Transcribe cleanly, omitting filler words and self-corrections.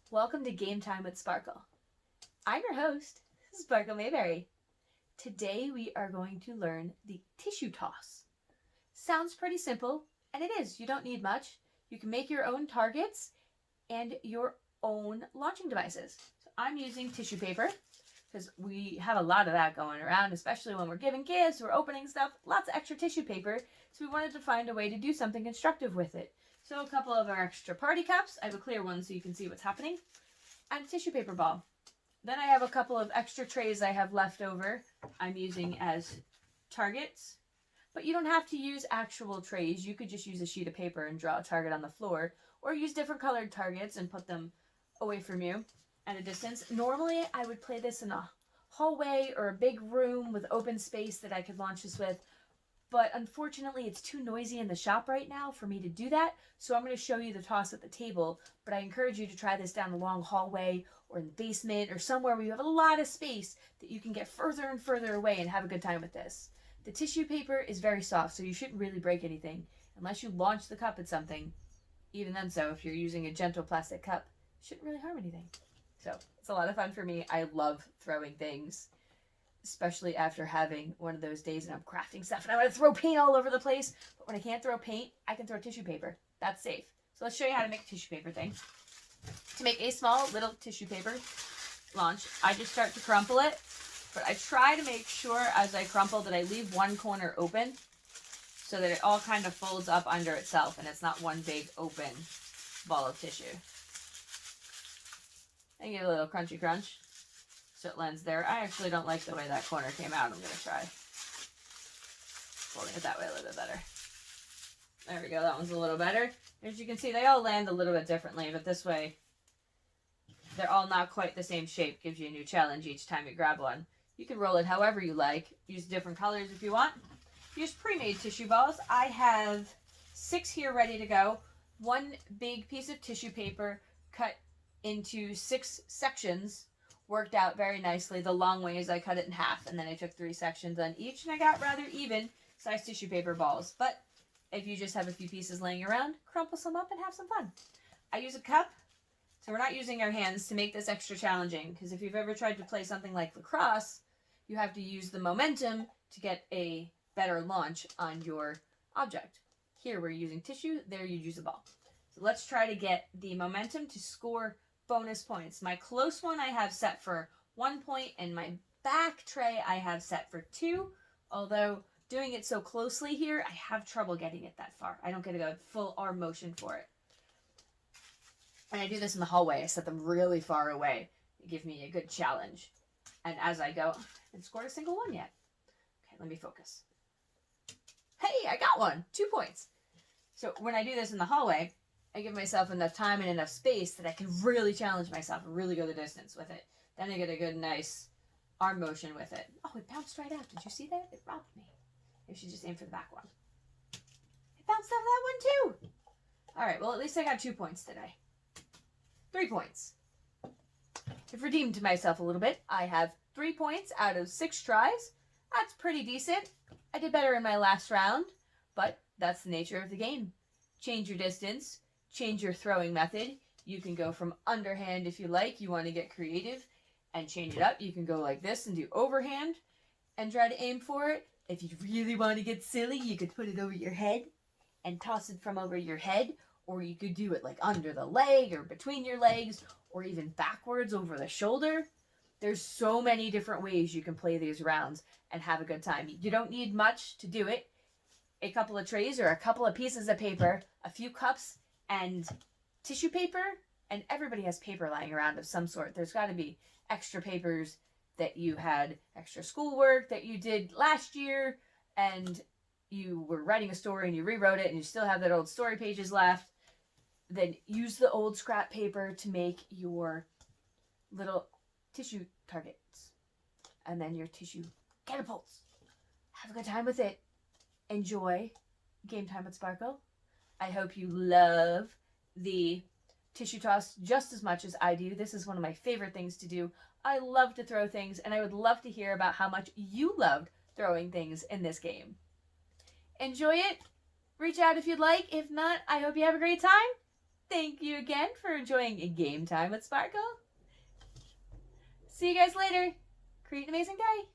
Welcome to Game Time with Sparkle. I'm your host, Sparkle Mayberry. Today we are going to learn the tissue toss. Sounds pretty simple, and it is. You don't need much. You can make your own targets and your own launching devices. So I'm using tissue paper because we have a lot of that going around, especially when we're giving gifts, we're opening stuff, lots of extra tissue paper. So we wanted to find a way to do something constructive with it. So a couple of our extra party cups. I have a clear one so you can see what's happening. And a tissue paper ball. Then I have a couple of extra trays I have left over I'm using as targets. But you don't have to use actual trays. You could just use a sheet of paper and draw a target on the floor. Or use different colored targets and put them away from you at a distance. Normally I would play this in a hallway or a big room with open space that I could launch this with. But unfortunately, it's too noisy in the shop right now for me to do that. So I'm going to show you the toss at the table. But I encourage you to try this down the long hallway or in the basement or somewhere where you have a lot of space that you can get further and further away and have a good time with this. The tissue paper is very soft, so you shouldn't really break anything unless you launch the cup at something. Even then, so if you're using a gentle plastic cup, it shouldn't really harm anything. So it's a lot of fun for me. I love throwing things, especially after having one of those days and I'm crafting stuff and I want to throw paint all over the place. But when I can't throw paint, I can throw tissue paper. That's safe. So let's show you how to make a tissue paper thing. To make a small little tissue paper launch, I just start to crumple it. But I try to make sure as I crumple that I leave one corner open so that it all kind of folds up under itself and it's not one big open ball of tissue. And get a little crunchy crunch. So it lands there. I actually don't like the way that corner came out. I'm going to try folding it that way a little bit better. There we go. That one's a little better. As you can see, they all land a little bit differently, but this way they're all not quite the same shape. Gives you a new challenge each time you grab one. You can roll it however you like. Use different colors if you want. Use pre-made tissue balls. I have 6 here ready to go. One big piece of tissue paper cut into 6 sections. Worked out very nicely. The long ways I cut it in half and then I took 3 sections on each and I got rather even sized tissue paper balls. But if you just have a few pieces laying around, crumple some up and have some fun. I use a cup, so we're not using our hands to make this extra challenging because if you've ever tried to play something like lacrosse, you have to use the momentum to get a better launch on your object. Here we're using tissue, there you use a ball. So let's try to get the momentum to score bonus points. My close one I have set for 1 point and my back tray I have set for 2. Although doing it so closely here, I have trouble getting it that far. I don't get a full arm motion for it. And I do this in the hallway. I set them really far away to give me a good challenge. And as I go, I haven't scored a single one yet. Okay, let me focus. Hey, I got one. 2 points. So when I do this in the hallway, I give myself enough time and enough space that I can really challenge myself and really go the distance with it. Then I get a good, nice arm motion with it. Oh, it bounced right out. Did you see that? It robbed me. I should just aim for the back one. It bounced out of that one too. All right, well, at least I got 2 points today. 3 points. I've redeemed myself a little bit. I have 3 points out of 6 tries. That's pretty decent. I did better in my last round, but that's the nature of the game. Change your distance. Change your throwing method. You can go from underhand if you like. You want to get creative and change it up. You can go like this and do overhand and try to aim for it. If you really want to get silly, you could put it over your head and toss it from over your head. Or you could do it like under the leg or between your legs or even backwards over the shoulder. There's so many different ways you can play these rounds and have a good time. You don't need much to do it. A couple of trays or a couple of pieces of paper, a few cups, and tissue paper, and everybody has paper lying around of some sort. There's got to be extra papers that you had, extra schoolwork that you did last year, and you were writing a story and you rewrote it and you still have that old story pages left. Then use the old scrap paper to make your little tissue targets. And then your tissue catapults. Have a good time with it. Enjoy Game Time with Sparkle. I hope you love the tissue toss just as much as I do. This is one of my favorite things to do. I love to throw things, and I would love to hear about how much you loved throwing things in this game. Enjoy it. Reach out if you'd like. If not, I hope you have a great time. Thank you again for enjoying Game Time with Sparkle. See you guys later. Create an amazing day.